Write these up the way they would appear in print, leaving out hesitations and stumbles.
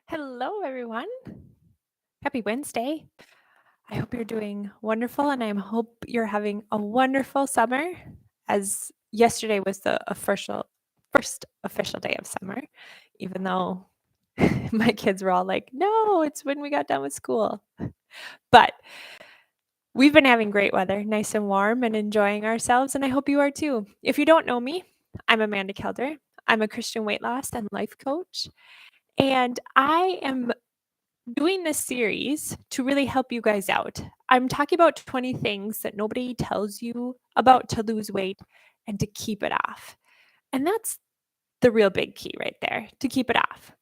Hello, everyone. Happy Wednesday. I hope you're doing wonderful, and I hope you're having a wonderful summer. As yesterday was the first official day of summer, even though my kids were all like, "No, it's when we got done with school." But we've been having great weather, nice and warm, and enjoying ourselves, and I hope you are too. If you don't know me, I'm Amanda Kelder. I'm a Christian weight loss and life coach, and I am doing this series to really help you guys out. I'm talking about 20 things that nobody tells you about to lose weight and to keep it off. And that's the real big key right there, to keep it off.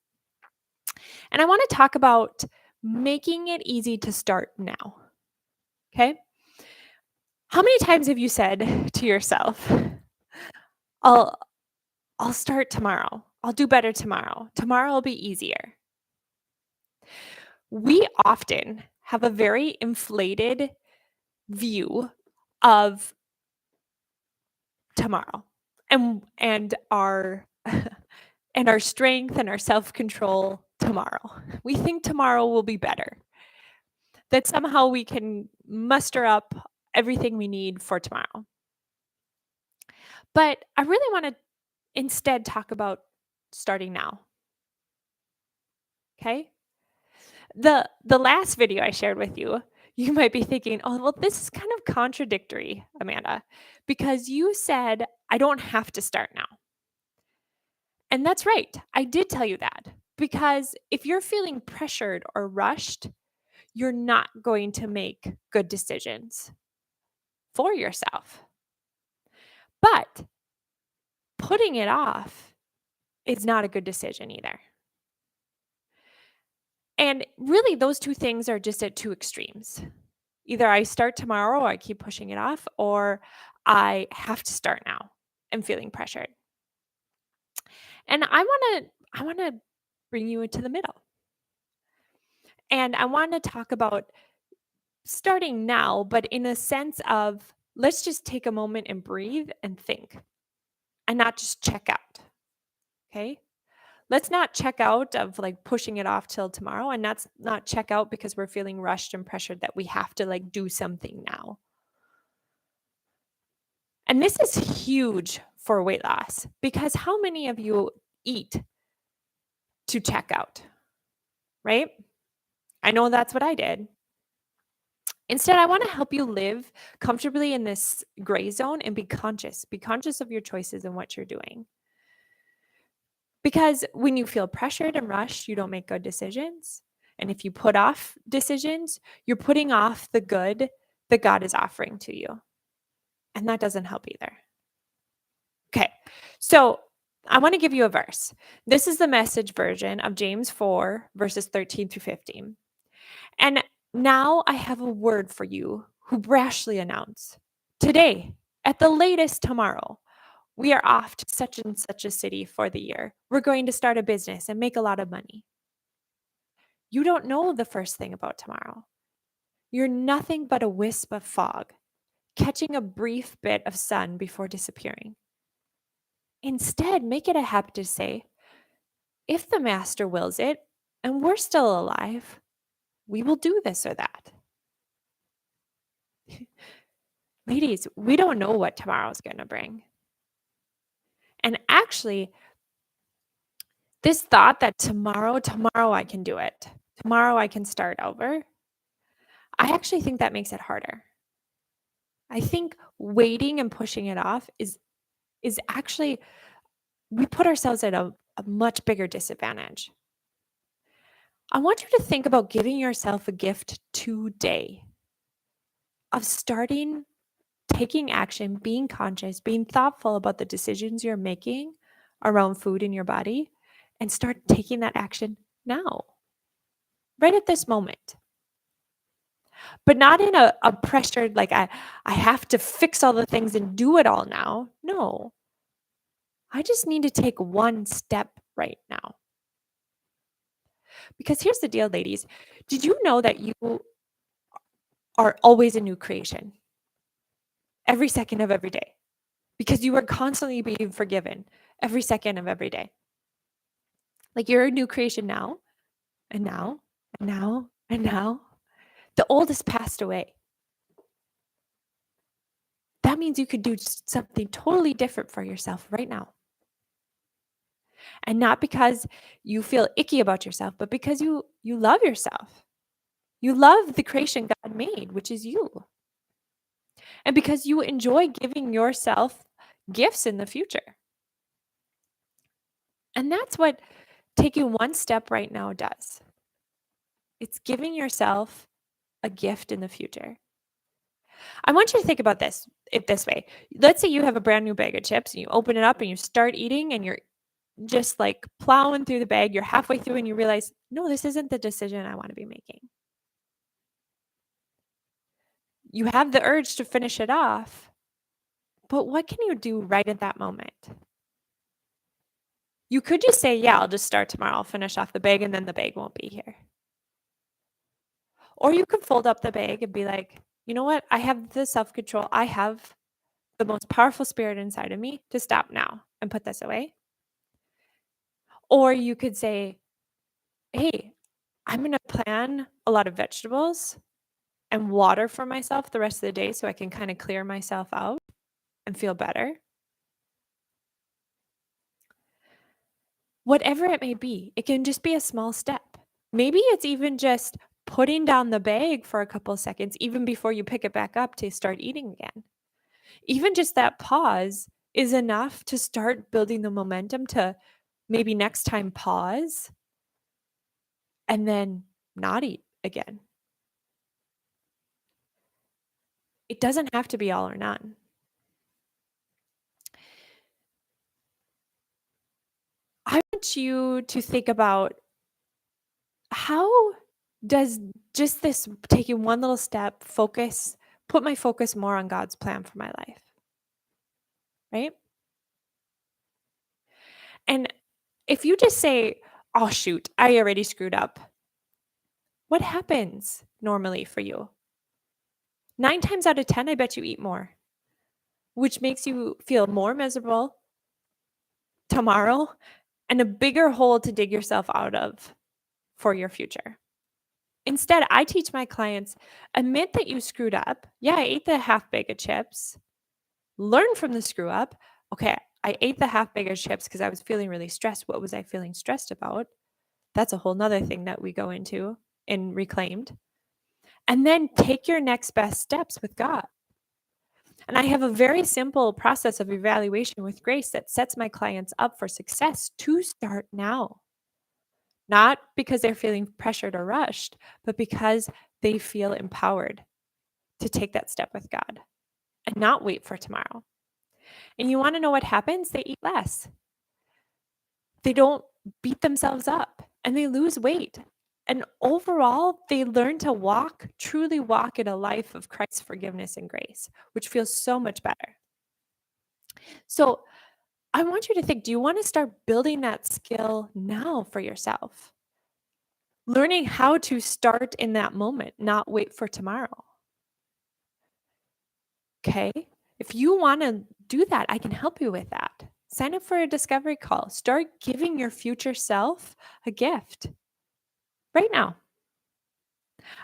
And I want to talk about making it easy to start now. Okay? How many times have you said to yourself, I'll I'll start tomorrow. I'll do better tomorrow. Tomorrow will be easier. We often have a very inflated view of tomorrow and our and our strength and our self-control tomorrow. We think tomorrow will be better. That somehow we can muster up everything we need for tomorrow. But I really want to instead talk about starting now. Okay? The last video I shared with you, you might be thinking, "Oh, well, this is kind of contradictory, Amanda, because you said I don't have to start now." And that's right. I did tell you that because if you're feeling pressured or rushed, you're not going to make good decisions for yourself. But putting it off is not a good decision either. And really, those two things are just at two extremes. Either I start tomorrow or I keep pushing it off, or I have to start now. I'm feeling pressured. And I want to bring you into the middle. And I want to talk about starting now, but in a sense of let's just take a moment and breathe and think and not just check out. Okay. Let's not check out of like pushing it off till tomorrow and not check out because we're feeling rushed and pressured that we have to like do something now. And this is huge for weight loss because how many of you eat to check out? Right? I know that's what I did. Instead, I want to help you live comfortably in this gray zone and be conscious. Be conscious of your choices and what you're doing. Because when you feel pressured and rushed, you don't make good decisions. And if you put off decisions, you're putting off the good that God is offering to you. And that doesn't help either. Okay, so I want to give you a verse. This is the Message version of James 4, verses 13 through 15. And now I have a word for you who brashly announce, today, at the latest tomorrow, we are off to such and such a city for the year. We're going to start a business and make a lot of money. You don't know the first thing about tomorrow. You're nothing but a wisp of fog, catching a brief bit of sun before disappearing. Instead, make it a habit to say, if the master wills it and we're still alive, we will do this or that. Ladies, we don't know what tomorrow's going to bring. And actually, this thought that tomorrow I can do it. Tomorrow I can start over. I actually think that makes it harder. I think waiting and pushing it off is actually, we put ourselves at a much bigger disadvantage. I want you to think about giving yourself a gift today of starting, taking action, being conscious, being thoughtful about the decisions you're making around food in your body, and start taking that action now, right at this moment. But not in a pressured, like I have to fix all the things and do it all now. No, I just need to take one step right now. Because here's the deal, ladies. Did you know that you are always a new creation? Every second of every day. Because you are constantly being forgiven every second of every day. Like you're a new creation now. and now, and now, and now. The old has passed away. That means you could do something totally different for yourself right now. And not because you feel icky about yourself, but because you love yourself. You love the creation God made, which is you. And because you enjoy giving yourself gifts in the future. And that's what taking one step right now does. It's giving yourself a gift in the future. I want you to think about it this way. Let's say you have a brand new bag of chips and you open it up and you start eating and you're just like plowing through the bag. You're halfway through and you realize, no, this isn't the decision I want to be making. You have the urge to finish it off, but what can you do right at that moment? You could just say, yeah, I'll just start tomorrow. I'll finish off the bag and then the bag won't be here. Or you could fold up the bag and be like, you know what? I have the self-control. I have the most powerful spirit inside of me to stop now and put this away. Or you could say, hey, I'm going to plan a lot of vegetables and water for myself the rest of the day so I can kind of clear myself out and feel better. Whatever it may be, it can just be a small step. Maybe it's even just putting down the bag for a couple of seconds, even before you pick it back up to start eating again. Even just that pause is enough to start building the momentum to maybe next time pause and then not eat again. It doesn't have to be all or none. I want you to think about how does just this taking one little step put my focus more on God's plan for my life, right? And if you just say, oh, shoot, I already screwed up, what happens normally for you? 9 times out of 10, I bet you eat more, which makes you feel more miserable tomorrow and a bigger hole to dig yourself out of for your future. Instead, I teach my clients, admit that you screwed up. Yeah, I ate the half bag of chips. Learn from the screw up. Okay, I ate the half bag of chips because I was feeling really stressed. What was I feeling stressed about? That's a whole nother thing that we go into in Reclaimed. And then take your next best steps with God. And I have a very simple process of evaluation with grace that sets my clients up for success to start now. Not because they're feeling pressured or rushed, but because they feel empowered to take that step with God and not wait for tomorrow. And you want to know what happens? They eat less. They don't beat themselves up and they lose weight. And overall, they learn to truly walk in a life of Christ's forgiveness and grace, which feels so much better. So I want you to think, do you want to start building that skill now for yourself? Learning how to start in that moment, not wait for tomorrow. Okay? If you want to do that, I can help you with that. Sign up for a discovery call. Start giving your future self a gift right now.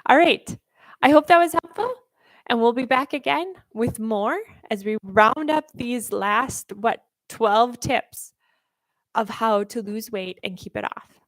All right. I hope that was helpful. And we'll be back again with more as we round up these last, 12 tips of how to lose weight and keep it off.